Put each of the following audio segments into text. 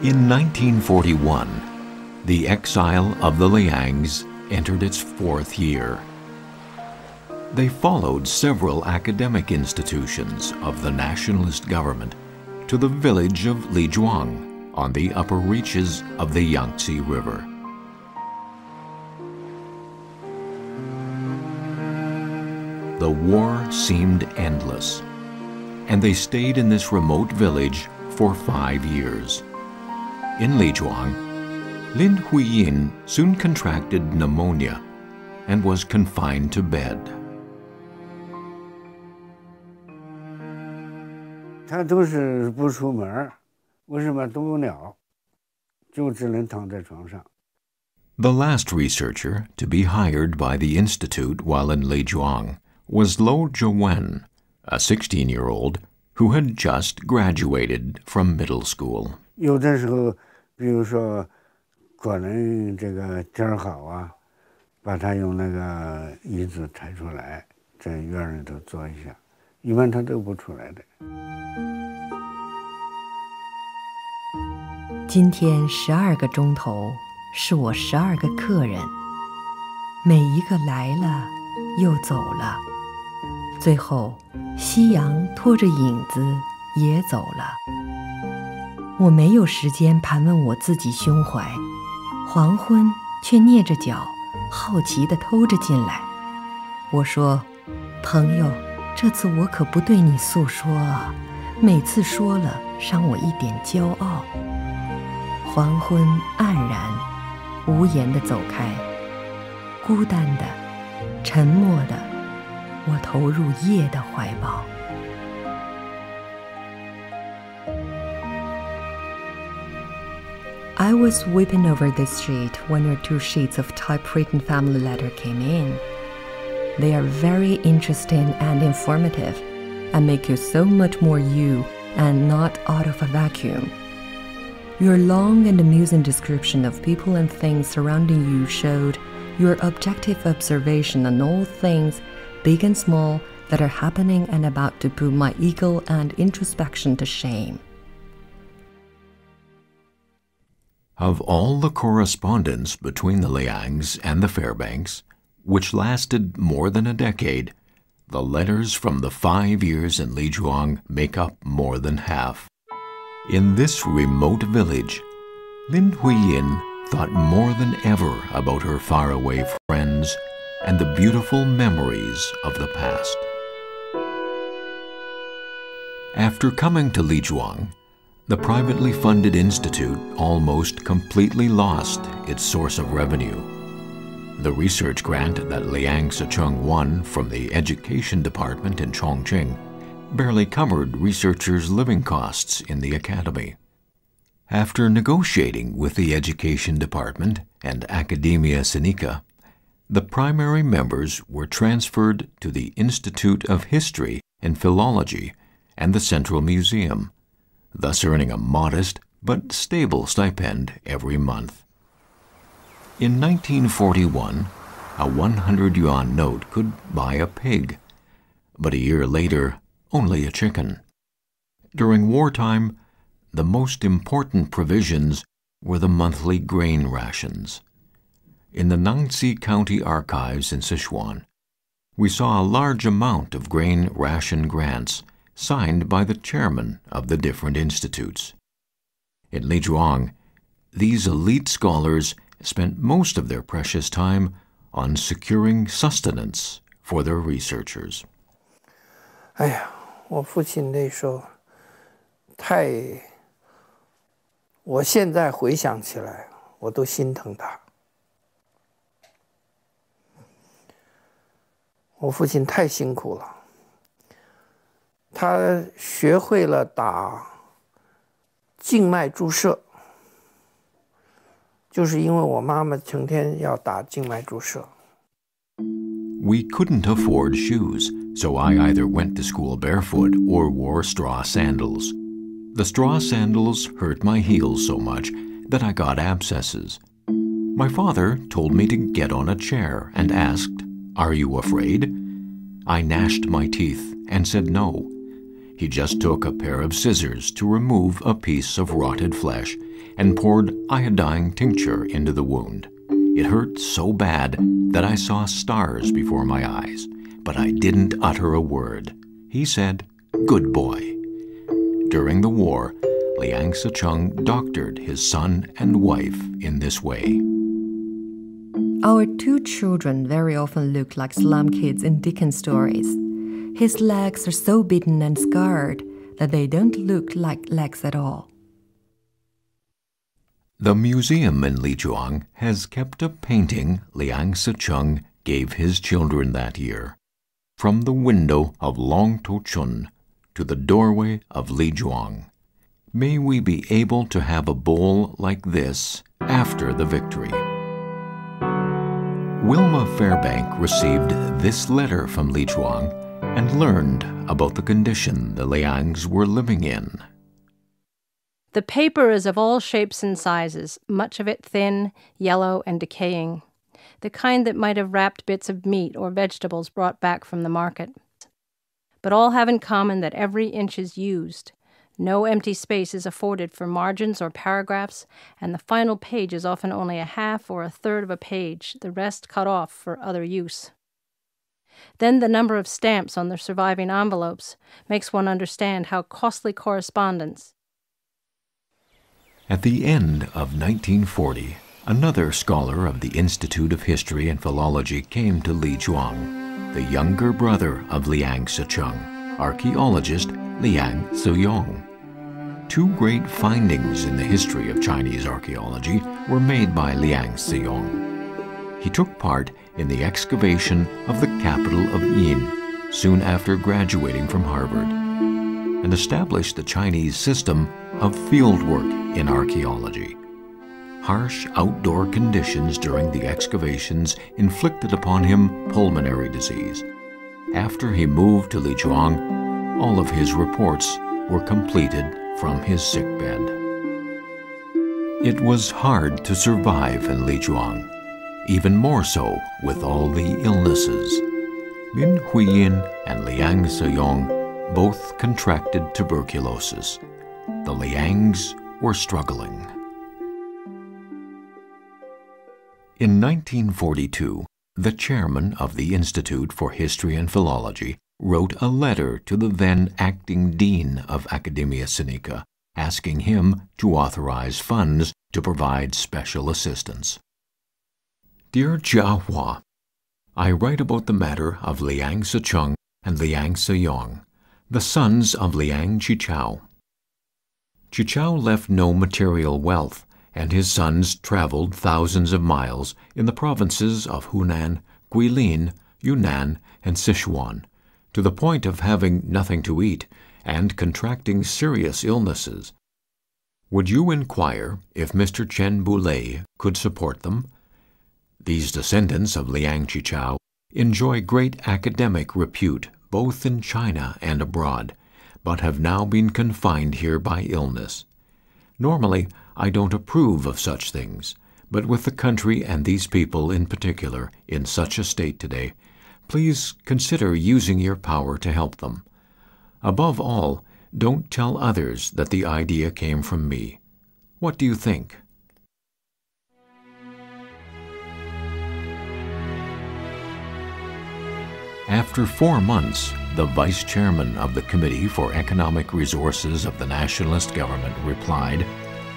In 1941, the exile of the Liangs entered its fourth year. They followed several academic institutions of the nationalist government to the village of Lijuang on the upper reaches of the Yangtze River. The war seemed endless, and they stayed in this remote village for 5 years. In Lijuang, Lin Huiyin soon contracted pneumonia and was confined to bed. 他都是不出门，为什么动不了，就只能躺在床上。 The last researcher to be hired by the Institute while in Lijuang was Lo Zhewen, a 16-year-old who had just graduated from middle school. 有的时候，比如说，可能这个天儿好啊，把他用那个椅子抬出来，在院里头坐一下，一般他都不出来的。 今天12个钟头是我12个客人，每一个来了又走了，最后夕阳拖着影子也走了。我没有时间盘问我自己胸怀，黄昏却蹑着脚，好奇地偷着进来。我说：“朋友，这次我可不对你诉说啊，每次说了伤我一点骄傲。” 黄昏黯然，无言地走开，孤单的、沉默的，我投入夜的怀抱。I was weeping over this sheet when your 2 sheets of typewritten family letter came in. They are very interesting and informative, and make you so much more you and not out of a vacuum. Your long and amusing description of people and things surrounding you showed your objective observation on all things, big and small, that are happening and about to put my ego and introspection to shame. Of all the correspondence between the Liangs and the Fairbanks, which lasted more than a decade, the letters from the 5 years in Lijuang make up more than half. In this remote village, Lin Huiyin thought more than ever about her faraway friends and the beautiful memories of the past. After coming to Lijuang, the privately funded institute almost completely lost its source of revenue. The research grant that Liang Sicheng won from the education department in Chongqing barely covered researchers' living costs in the academy. After negotiating with the education department and Academia Sinica, the primary members were transferred to the Institute of History and Philology and the Central Museum, thus earning a modest but stable stipend every month. In 1941, a 100-yuan note could buy a pig, but a year later, only a chicken. During wartime, the most important provisions were the monthly grain rations. In the Nangxi County Archives in Sichuan, we saw a large amount of grain ration grants signed by the chairman of the different institutes. In Lijuang, these elite scholars spent most of their precious time on securing sustenance for their researchers. 哎呀，我父亲那时候我现在回想起来，我都心疼他。我父亲太辛苦了，他学会了打静脉注射，就是因为我妈妈成天要打静脉注射。We couldn't afford shoes, so I either went to school barefoot or wore straw sandals. The straw sandals hurt my heels so much that I got abscesses. My father told me to get on a chair and asked, "Are you afraid?" I gnashed my teeth and said no. He just took a pair of scissors to remove a piece of rotted flesh and poured iodine tincture into the wound. It hurt so bad that I saw stars before my eyes, but I didn't utter a word. He said, "Good boy." During the war, Liang Sicheng doctored his son and wife in this way. Our two children very often look like slum kids in Dickens stories. His legs are so beaten and scarred that they don't look like legs at all. The museum in Lijuang has kept a painting Liang Sicheng gave his children that year. From the window of Long Tochun to the doorway of Lijuang. May we be able to have a bowl like this after the victory. Wilma Fairbank received this letter from Lijuang and learned about the condition the Liangs were living in. The paper is of all shapes and sizes, much of it thin, yellow, and decaying, the kind that might have wrapped bits of meat or vegetables brought back from the market. But all have in common that every inch is used. No empty space is afforded for margins or paragraphs, and the final page is often only a half or a third of a page, the rest cut off for other use. Then the number of stamps on the surviving envelopes makes one understand how costly correspondence. At the end of 1940, another scholar of the Institute of History and Philology came to Lijuang, the younger brother of Liang Sicheng, archaeologist Liang Siyong. Two great findings in the history of Chinese archaeology were made by Liang Siyong. He took part in the excavation of the capital of Yin soon after graduating from Harvard, and established the Chinese system of fieldwork in archaeology. Harsh outdoor conditions during the excavations inflicted upon him pulmonary disease. After he moved to Lijuang, all of his reports were completed from his sickbed. It was hard to survive in Lijuang, even more so with all the illnesses. Lin Huiyin and Liang Siyong both contracted tuberculosis. The Liangs were struggling. In 1942, the chairman of the Institute for History and Philology wrote a letter to the then acting dean of Academia Sinica, asking him to authorize funds to provide special assistance. Dear Jia Hua, I write about the matter of Liang Sicheng and Liang Siyong, the sons of Liang Qichao. Qichao left no material wealth, and his sons traveled thousands of miles in the provinces of Hunan, Guilin, Yunnan, and Sichuan, to the point of having nothing to eat and contracting serious illnesses. Would you inquire if Mr. Chen Boulay could support them? These descendants of Liang Qichao enjoy great academic repute both in China and abroad, but have now been confined here by illness. Normally, I don't approve of such things, but with the country and these people in particular in such a state today, please consider using your power to help them. Above all, don't tell others that the idea came from me. What do you think? After 4 months, the vice chairman of the Committee for Economic Resources of the Nationalist Government replied,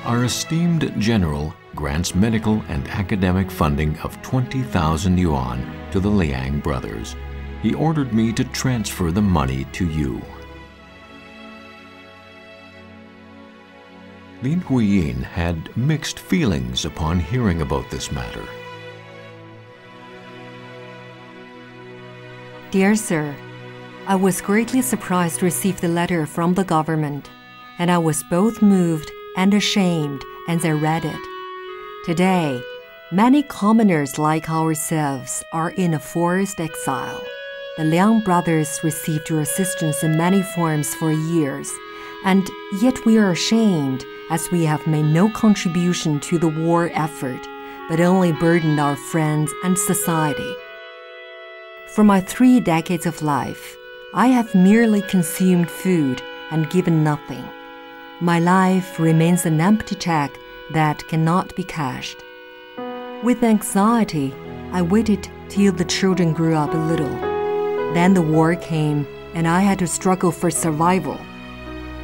"Our esteemed general grants medical and academic funding of 20,000 yuan to the Liang brothers. He ordered me to transfer the money to you." Lin Huiyin had mixed feelings upon hearing about this matter. Dear Sir, I was greatly surprised to receive the letter from the government, and I was both moved and ashamed as I read it. Today, many commoners like ourselves are in a forced exile. The Liang brothers received your assistance in many forms for years, and yet we are ashamed as we have made no contribution to the war effort, but only burdened our friends and society. For my 3 decades of life, I have merely consumed food and given nothing. My life remains an empty check that cannot be cashed. With anxiety, I waited till the children grew up a little. Then the war came, and I had to struggle for survival.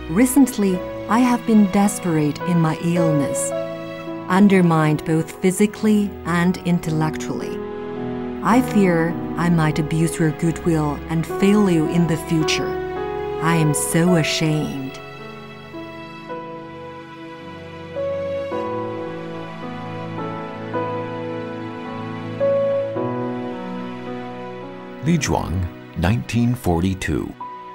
Recently, I have been desperate in my illness, undermined both physically and intellectually. I fear I might abuse your goodwill and fail you in the future. I am so ashamed. Li Zhuang, 1942.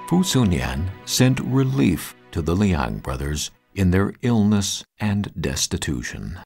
Fu Sunian sent relief to the Liang brothers in their illness and destitution.